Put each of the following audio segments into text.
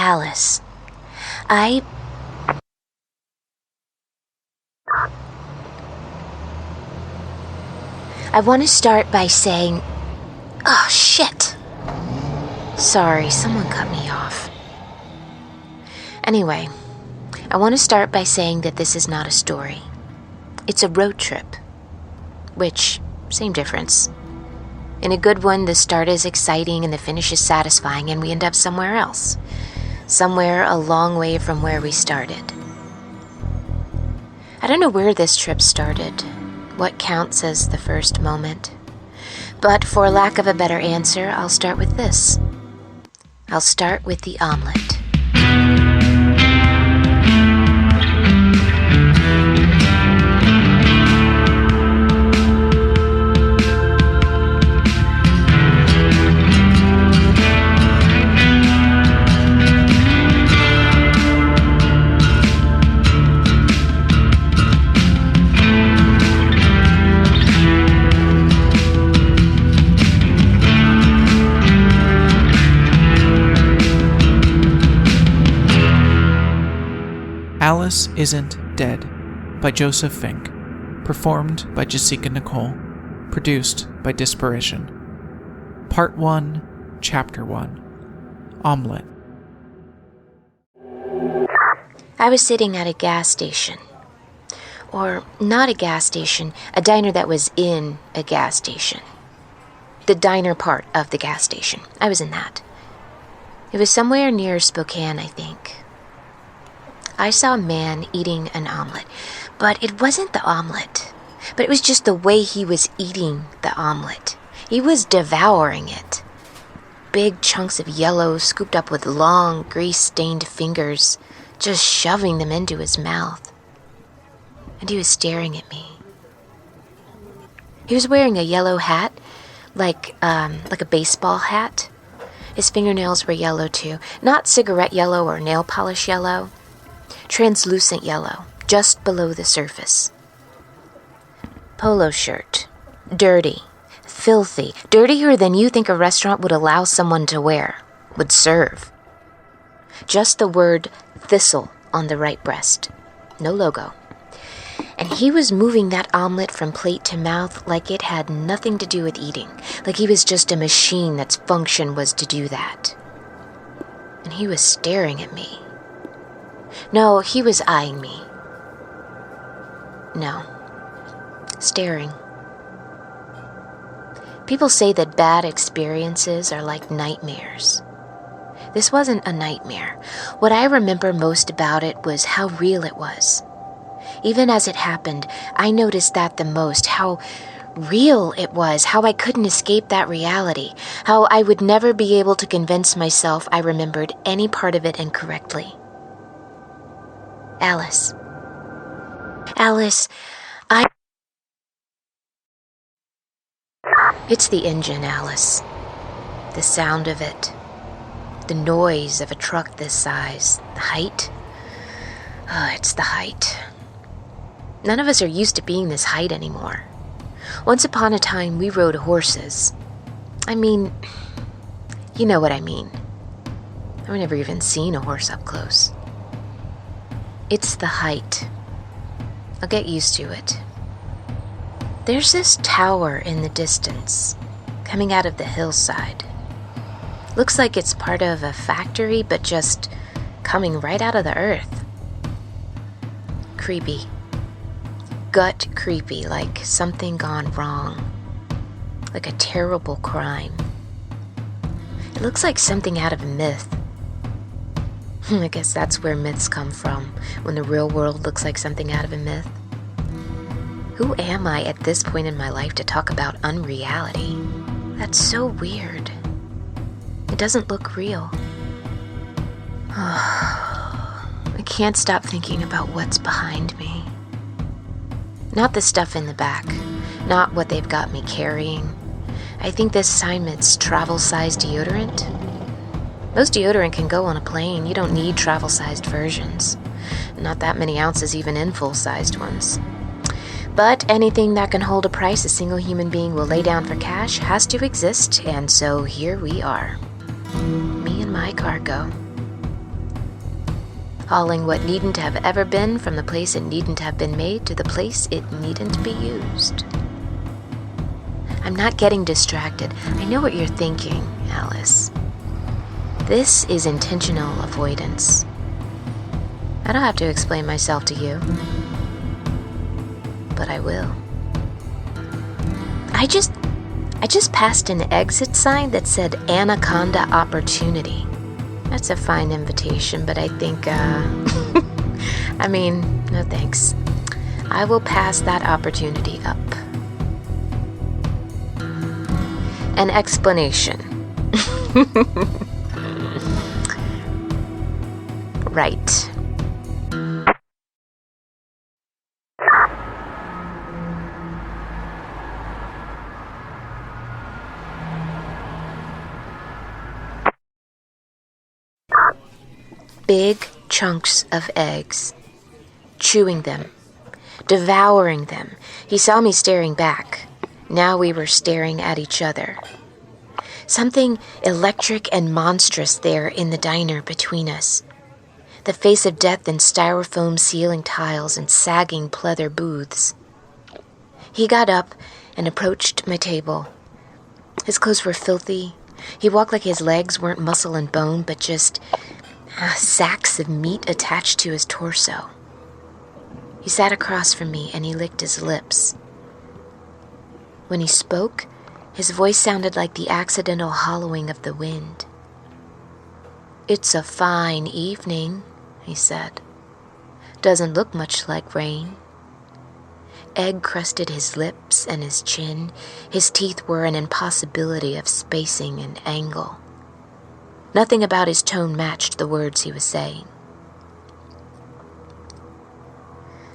Alice, I want to start by saying, oh shit. Sorry, someone cut me off. Anyway, I want to start by saying that this is not a story. It's a road trip. Which, same difference. In a good one, the start is exciting and the finish is satisfying and we end up somewhere else. Somewhere a long way from where we started. I don't know where this trip started, what counts as the first moment. But for lack of a better answer, I'll start with this. I'll start with the omelet. Alice Isn't Dead by Joseph Fink. Performed by Jessica Nicole. Produced by Disparition. Part 1, Chapter 1. Omelet. I was sitting at a gas station. Or not a gas station, a diner that was in a gas station. The diner part of the gas station. I was in that. It was somewhere near Spokane, I think. I saw a man eating an omelet, but it wasn't the omelet. But it was just the way he was eating the omelet. He was devouring it. Big chunks of yellow scooped up with long, grease-stained fingers, just shoving them into his mouth. And he was staring at me. He was wearing a yellow hat, like a baseball hat. His fingernails were yellow too, not cigarette yellow or nail polish yellow. Translucent yellow, just below the surface. Polo shirt. Dirty. Filthy. Dirtier than you think a restaurant would allow someone to wear. Would serve. Just the word thistle on the right breast. No logo. And he was moving that omelet from plate to mouth like it had nothing to do with eating. Like he was just a machine that's function was to do that. And he was staring at me. No, he was eyeing me. No. Staring. People say that bad experiences are like nightmares. This wasn't a nightmare. What I remember most about it was how real it was. Even as it happened, I noticed that the most, how real it was, how I couldn't escape that reality, how I would never be able to convince myself I remembered any part of it incorrectly. Alice, It's the engine, Alice. The sound of it. The noise of a truck this size. The height. It's the height. None of us are used to being this height anymore. Once upon a time, we rode horses. I mean, you know what I mean. I've never even seen a horse up close. It's the height. I'll get used to it. There's this tower in the distance, coming out of the hillside. Looks like it's part of a factory, but just coming right out of the earth. Creepy. Gut creepy, like something gone wrong. Like a terrible crime. It looks like something out of a myth. I guess that's where myths come from, when the real world looks like something out of a myth. Who am I at this point in my life to talk about unreality? That's so weird. It doesn't look real. I can't stop thinking about what's behind me. Not the stuff in the back, not what they've got me carrying. I think this assignment's travel-sized deodorant. Most deodorant can go on a plane. You don't need travel-sized versions. Not that many ounces even in full-sized ones. But anything that can hold a price a single human being will lay down for cash has to exist, and so here we are. Me and my cargo. hauling what needn't have ever been from the place it needn't have been made to the place it needn't be used. I'm not getting distracted. I know what you're thinking, Alice. This is intentional avoidance. I don't have to explain myself to you, but I will. I just passed an exit sign that said Anaconda Opportunity. That's a fine invitation, but I think, no thanks. I will pass that opportunity up. An explanation. Right. Big chunks of eggs. Chewing them. Devouring them. He saw me staring back. Now we were staring at each other. Something electric and monstrous there in the diner between us. The face of death in styrofoam ceiling tiles and sagging pleather booths. He got up and approached my table. His clothes were filthy. He walked like his legs weren't muscle and bone, but just sacks of meat attached to his torso. He sat across from me and he licked his lips. When he spoke, his voice sounded like the accidental hollowing of the wind. "It's a fine evening," he said. "Doesn't look much like rain." Egg crusted his lips and his chin. His teeth were an impossibility of spacing and angle. Nothing about his tone matched the words he was saying.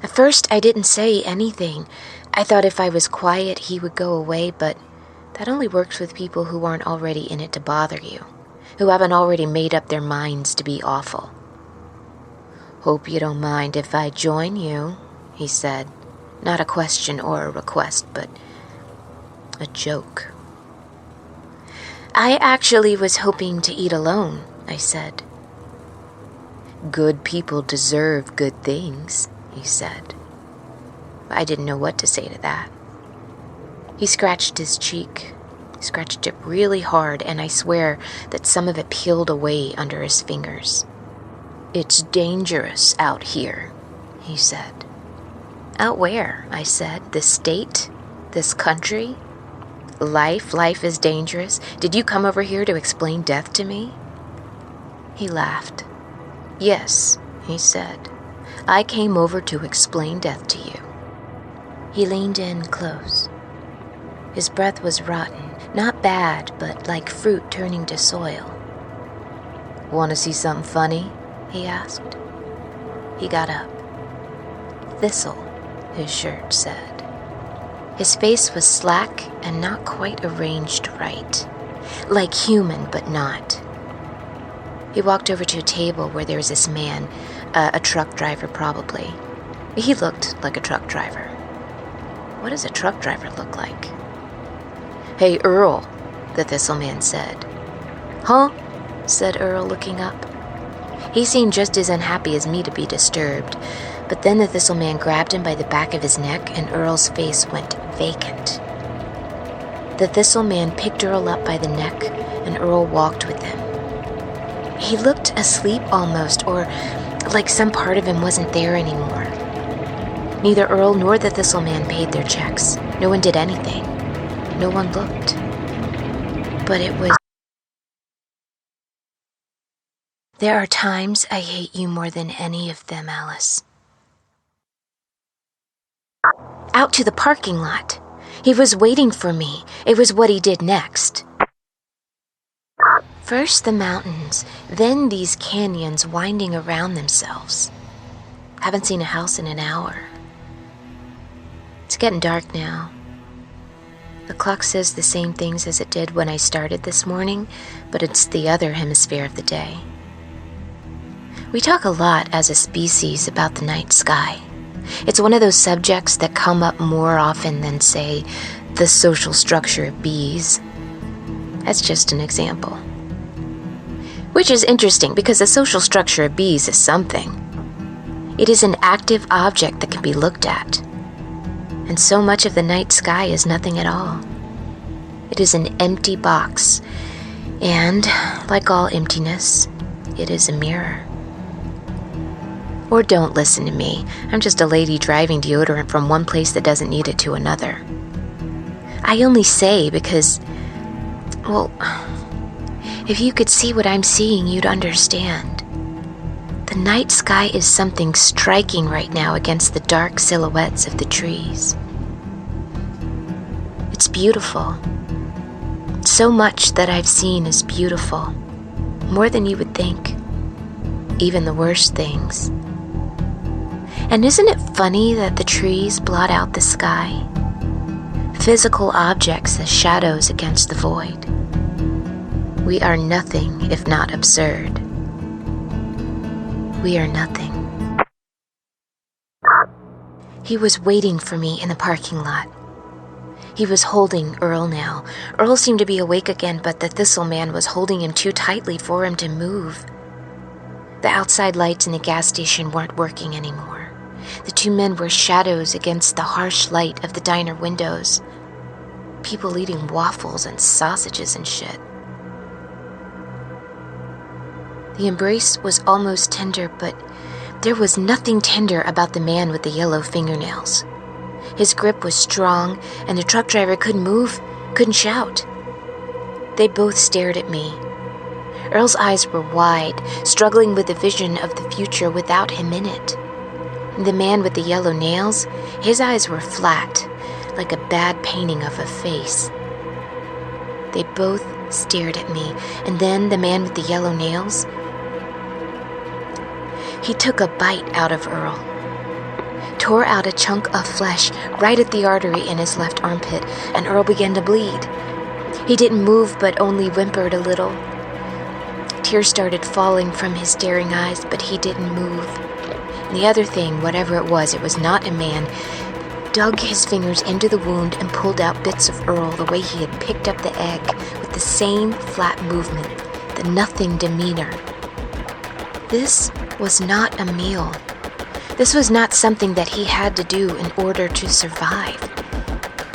At first, I didn't say anything. I thought if I was quiet, he would go away, but that only works with people who aren't already in it to bother you, who haven't already made up their minds to be awful. "Hope you don't mind if I join you," he said. Not a question or a request, but a joke. "I actually was hoping to eat alone," I said. "Good people deserve good things," he said. I didn't know what to say to that. He scratched his cheek, scratched it really hard, and I swear that some of it peeled away under his fingers. "It's dangerous out here," he said. "Out where?" I said. "This state? This country? Life is dangerous. Did you come over here to explain death to me?" He laughed. "Yes," he said. "I came over to explain death to you." He leaned in close. His breath was rotten, not bad, but like fruit turning to soil. "Want to see something funny?" he asked. He got up. "Thistle," his shirt said. His face was slack and not quite arranged right. Like human, but not. He walked over to a table where there was this man, a truck driver probably. He looked like a truck driver. What does a truck driver look like? "Hey, Earl," the Thistle man said. "Huh?" said Earl, looking up. He seemed just as unhappy as me to be disturbed, but then the Thistle man grabbed him by the back of his neck and Earl's face went vacant. The Thistle man picked Earl up by the neck and Earl walked with him. He looked asleep almost, or like some part of him wasn't there anymore. Neither Earl nor the Thistle man paid their checks. No one did anything. No one looked. But it was... There are times I hate you more than any of them, Alice. Out to the parking lot. He was waiting for me. It was what he did next. First the mountains, then these canyons winding around themselves. Haven't seen a house in an hour. It's getting dark now. The clock says the same things as it did when I started this morning, but it's the other hemisphere of the day. We talk a lot as a species about the night sky. It's one of those subjects that come up more often than, say, the social structure of bees. That's just an example. Which is interesting because the social structure of bees is something. It is an active object that can be looked at. And so much of the night sky is nothing at all. It is an empty box. And, like all emptiness, it is a mirror. Or don't listen to me. I'm just a lady driving deodorant from one place that doesn't need it to another. I only say because, well, if you could see what I'm seeing, you'd understand. The night sky is something striking right now against the dark silhouettes of the trees. It's beautiful. So much that I've seen is beautiful, more than you would think, even the worst things. And isn't it funny that the trees blot out the sky? Physical objects as shadows against the void. We are nothing if not absurd. We are nothing. He was waiting for me in the parking lot. He was holding Earl now. Earl seemed to be awake again, but the thistle man was holding him too tightly for him to move. The outside lights in the gas station weren't working anymore. The two men were shadows against the harsh light of the diner windows. People eating waffles and sausages and shit. The embrace was almost tender, but there was nothing tender about the man with the yellow fingernails. His grip was strong, and the truck driver couldn't move, couldn't shout. They both stared at me. Earl's eyes were wide, struggling with the vision of the future without him in it. The man with the yellow nails, his eyes were flat, like a bad painting of a face. They both stared at me, and then the man with the yellow nails, he took a bite out of Earl, tore out a chunk of flesh right at the artery in his left armpit, and Earl began to bleed. He didn't move, but only whimpered a little. Tears started falling from his staring eyes, but he didn't move. And the other thing, whatever it was not a man, dug his fingers into the wound and pulled out bits of Earl the way he had picked up the egg, with the same flat movement, the nothing demeanor. This was not a meal. This was not something that he had to do in order to survive.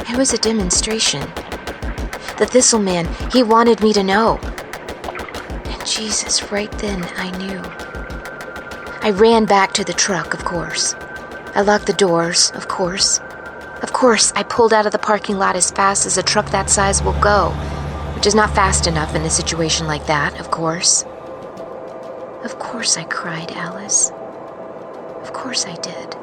It was a demonstration. The thistle man, he wanted me to know. And Jesus, right then I knew. I ran back to the truck, of course. I locked the doors, of course. Of course, I pulled out of the parking lot as fast as a truck that size will go, which is not fast enough in a situation like that, of course. Of course I cried, Alice. Of course I did.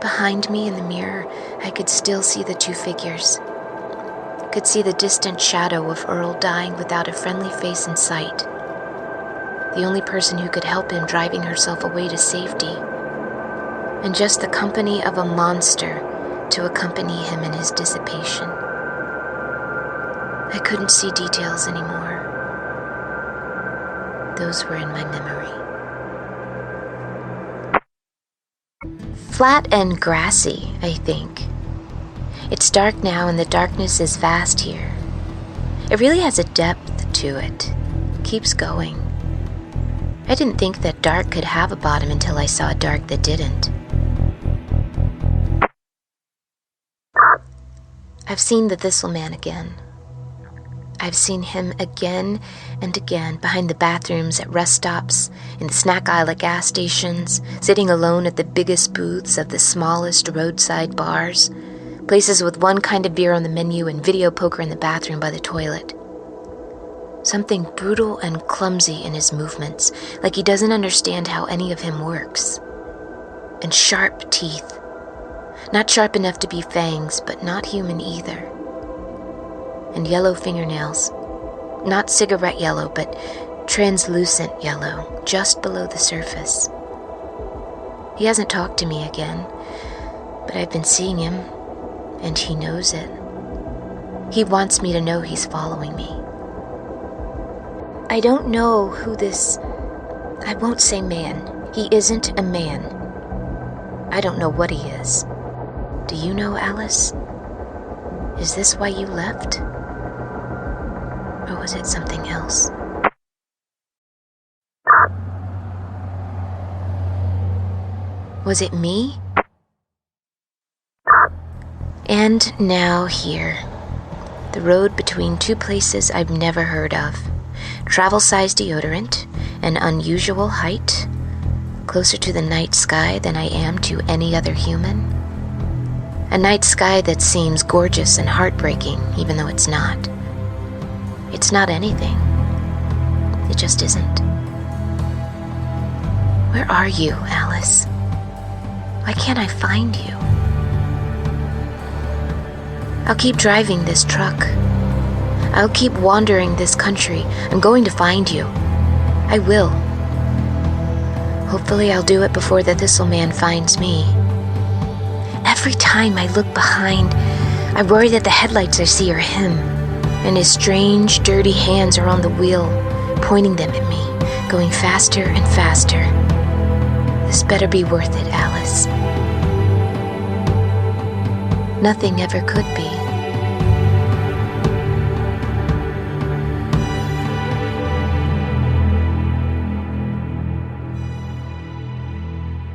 Behind me in the mirror, I could still see the two figures. I could see the distant shadow of Earl dying without a friendly face in sight. The only person who could help him driving herself away to safety. And just the company of a monster to accompany him in his dissipation. I couldn't see details anymore. Those were in my memory. Flat and grassy, I think. It's dark now and the darkness is vast here. It really has a depth to it. Keeps going. I didn't think that dark could have a bottom until I saw a dark that didn't. I've seen the thistle man again. I've seen him again and again behind the bathrooms at rest stops, in the snack aisle at gas stations, sitting alone at the biggest booths of the smallest roadside bars, places with one kind of beer on the menu and video poker in the bathroom by the toilet. Something brutal and clumsy in his movements, like he doesn't understand how any of him works. And sharp teeth. Not sharp enough to be fangs, but not human either. And yellow fingernails. Not cigarette yellow, but translucent yellow, just below the surface. He hasn't talked to me again, but I've been seeing him, and he knows it. He wants me to know he's following me. I don't know who this... I won't say man. He isn't a man. I don't know what he is. Do you know, Alice? Is this why you left? Or was it something else? Was it me? And now here. The road between two places I've never heard of. Travel-sized deodorant, an unusual height, closer to the night sky than I am to any other human. A night sky that seems gorgeous and heartbreaking, even though it's not. It's not anything. It just isn't. Where are you, Alice? Why can't I find you? I'll keep driving this truck. I'll keep wandering this country. I'm going to find you. I will. Hopefully I'll do it before the Thistle Man finds me. Every time I look behind, I worry that the headlights I see are him, and his strange, dirty hands are on the wheel, pointing them at me, going faster and faster. This better be worth it, Alice. Nothing ever could be.